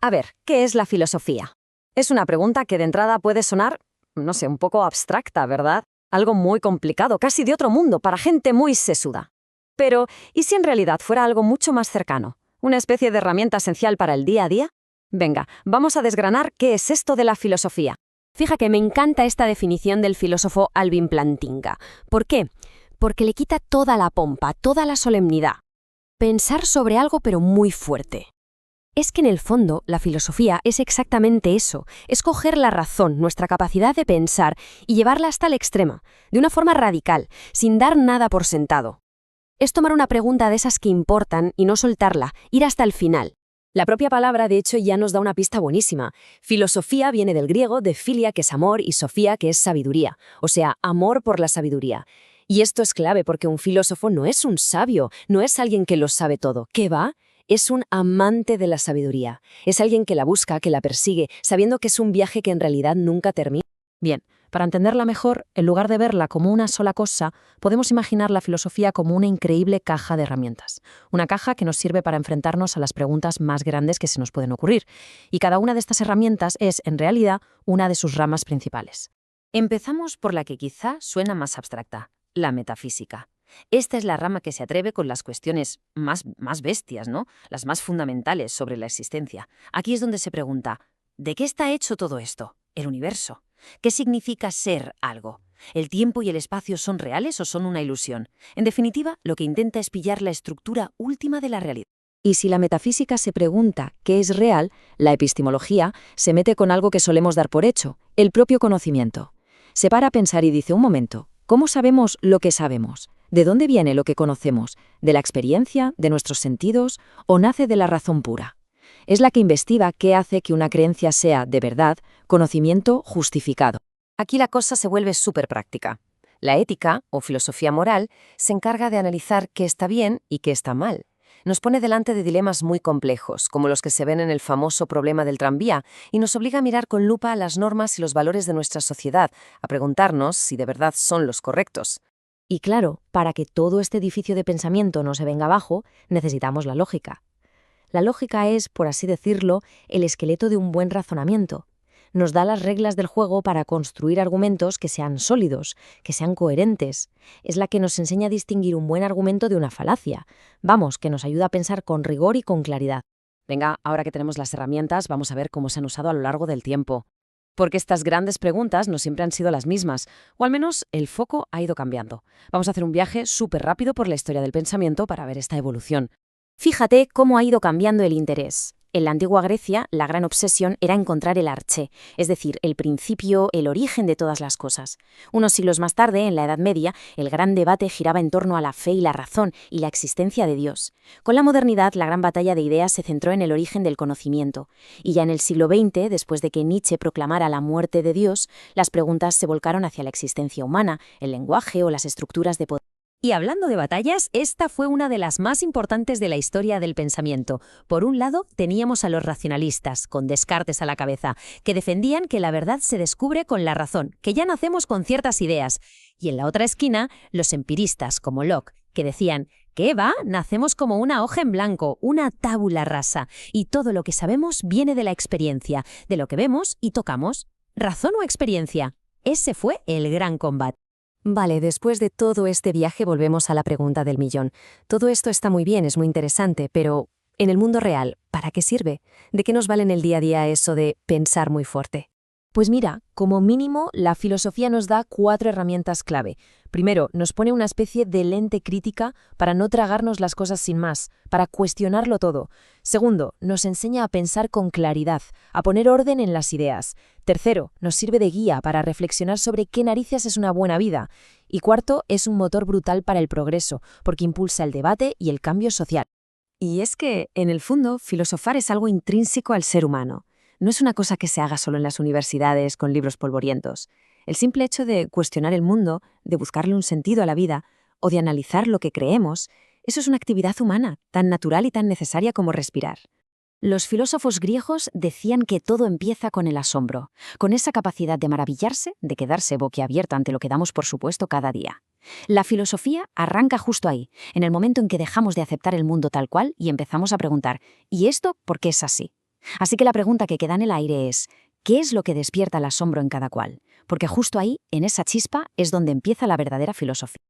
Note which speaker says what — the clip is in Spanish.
Speaker 1: A ver, ¿qué es la filosofía? Es una pregunta que de entrada puede sonar, no sé, un poco abstracta, ¿verdad? Algo muy complicado, casi de otro mundo, para gente muy sesuda. Pero, ¿y si en realidad fuera algo mucho más cercano? ¿Una especie de herramienta esencial para el día a día? Venga, vamos a desgranar qué es esto de la filosofía.
Speaker 2: Fija que me encanta esta definición del filósofo Alvin Plantinga. ¿Por qué? Porque le quita toda la pompa, toda la solemnidad. Pensar sobre algo pero muy fuerte. Es que en el fondo la filosofía es exactamente eso, es coger la razón, nuestra capacidad de pensar y llevarla hasta el extremo, de una forma radical, sin dar nada por sentado. Es tomar una pregunta de esas que importan y no soltarla, ir hasta el final.
Speaker 1: La propia palabra, de hecho, ya nos da una pista buenísima. Filosofía viene del griego de filia, que es amor, y sofía, que es sabiduría, o sea, amor por la sabiduría. Y esto es clave porque un filósofo no es un sabio, no es alguien que lo sabe todo. ¿Qué va? Es un amante de la sabiduría. Es alguien que la busca, que la persigue, sabiendo que es un viaje que en realidad nunca termina. Bien, para entenderla mejor, en lugar de verla como una sola cosa, podemos imaginar la filosofía como una increíble caja de herramientas. Una caja que nos sirve para enfrentarnos a las preguntas más grandes que se nos pueden ocurrir. Y cada una de estas herramientas es, en realidad, una de sus ramas principales. Empezamos por la que quizá suena más abstracta, la metafísica. Esta es la rama que se atreve con las cuestiones más bestias, ¿no? Las más fundamentales sobre la existencia. Aquí es donde se pregunta, ¿de qué está hecho todo esto? El universo. ¿Qué significa ser algo? ¿El tiempo y el espacio son reales o son una ilusión? En definitiva, lo que intenta es pillar la estructura última de la realidad. Y si la metafísica se pregunta qué es real, la epistemología se mete con algo que solemos dar por hecho, el propio conocimiento. Se para a pensar y dice, un momento, ¿cómo sabemos lo que sabemos? ¿De dónde viene lo que conocemos? ¿De la experiencia, de nuestros sentidos, o nace de la razón pura? Es la que investiga qué hace que una creencia sea, de verdad, conocimiento justificado. Aquí la cosa se vuelve súper práctica. La ética, o filosofía moral, se encarga de analizar qué está bien y qué está mal. Nos pone delante de dilemas muy complejos, como los que se ven en el famoso problema del tranvía, y nos obliga a mirar con lupa las normas y los valores de nuestra sociedad, a preguntarnos si de verdad son los correctos. Y claro, para que todo este edificio de pensamiento no se venga abajo, necesitamos la lógica. La lógica es, por así decirlo, el esqueleto de un buen razonamiento. Nos da las reglas del juego para construir argumentos que sean sólidos, que sean coherentes. Es la que nos enseña a distinguir un buen argumento de una falacia. Vamos, que nos ayuda a pensar con rigor y con claridad. Venga, ahora que tenemos las herramientas, vamos a ver cómo se han usado a lo largo del tiempo. Porque estas grandes preguntas no siempre han sido las mismas, o al menos el foco ha ido cambiando. Vamos a hacer un viaje súper rápido por la historia del pensamiento para ver esta evolución. Fíjate cómo ha ido cambiando el interés. En la antigua Grecia, la gran obsesión era encontrar el arché, es decir, el principio, el origen de todas las cosas. Unos siglos más tarde, en la Edad Media, el gran debate giraba en torno a la fe y la razón y la existencia de Dios. Con la modernidad, la gran batalla de ideas se centró en el origen del conocimiento. Y ya en el siglo XX, después de que Nietzsche proclamara la muerte de Dios, las preguntas se volcaron hacia la existencia humana, el lenguaje o las estructuras de poder. Y hablando de batallas, esta fue una de las más importantes de la historia del pensamiento. Por un lado, teníamos a los racionalistas, con Descartes a la cabeza, que defendían que la verdad se descubre con la razón, que ya nacemos con ciertas ideas. Y en la otra esquina, los empiristas, como Locke, que decían, ¿qué va? Nacemos como una hoja en blanco, una tabula rasa, y todo lo que sabemos viene de la experiencia, de lo que vemos y tocamos. ¿Razón o experiencia? Ese fue el gran combate. Vale, después de todo este viaje volvemos a la pregunta del millón. Todo esto está muy bien, es muy interesante, pero en el mundo real, ¿para qué sirve? ¿De qué nos vale en el día a día eso de pensar muy fuerte? Pues mira, como mínimo, la filosofía nos da 4 herramientas clave. Primero, nos pone una especie de lente crítica para no tragarnos las cosas sin más, para cuestionarlo todo. Segundo, nos enseña a pensar con claridad, a poner orden en las ideas. Tercero, nos sirve de guía para reflexionar sobre qué narices es una buena vida. Y cuarto, es un motor brutal para el progreso, porque impulsa el debate y el cambio social. Y es que, en el fondo, filosofar es algo intrínseco al ser humano. No es una cosa que se haga solo en las universidades con libros polvorientos. El simple hecho de cuestionar el mundo, de buscarle un sentido a la vida o de analizar lo que creemos, eso es una actividad humana, tan natural y tan necesaria como respirar. Los filósofos griegos decían que todo empieza con el asombro, con esa capacidad de maravillarse, de quedarse boquiabierto ante lo que damos por supuesto cada día. La filosofía arranca justo ahí, en el momento en que dejamos de aceptar el mundo tal cual y empezamos a preguntar, ¿y esto por qué es así?
Speaker 3: Así que la pregunta que queda en el aire es, ¿qué es lo que despierta el asombro en cada cual? Porque justo ahí, en esa chispa, es donde empieza la verdadera filosofía.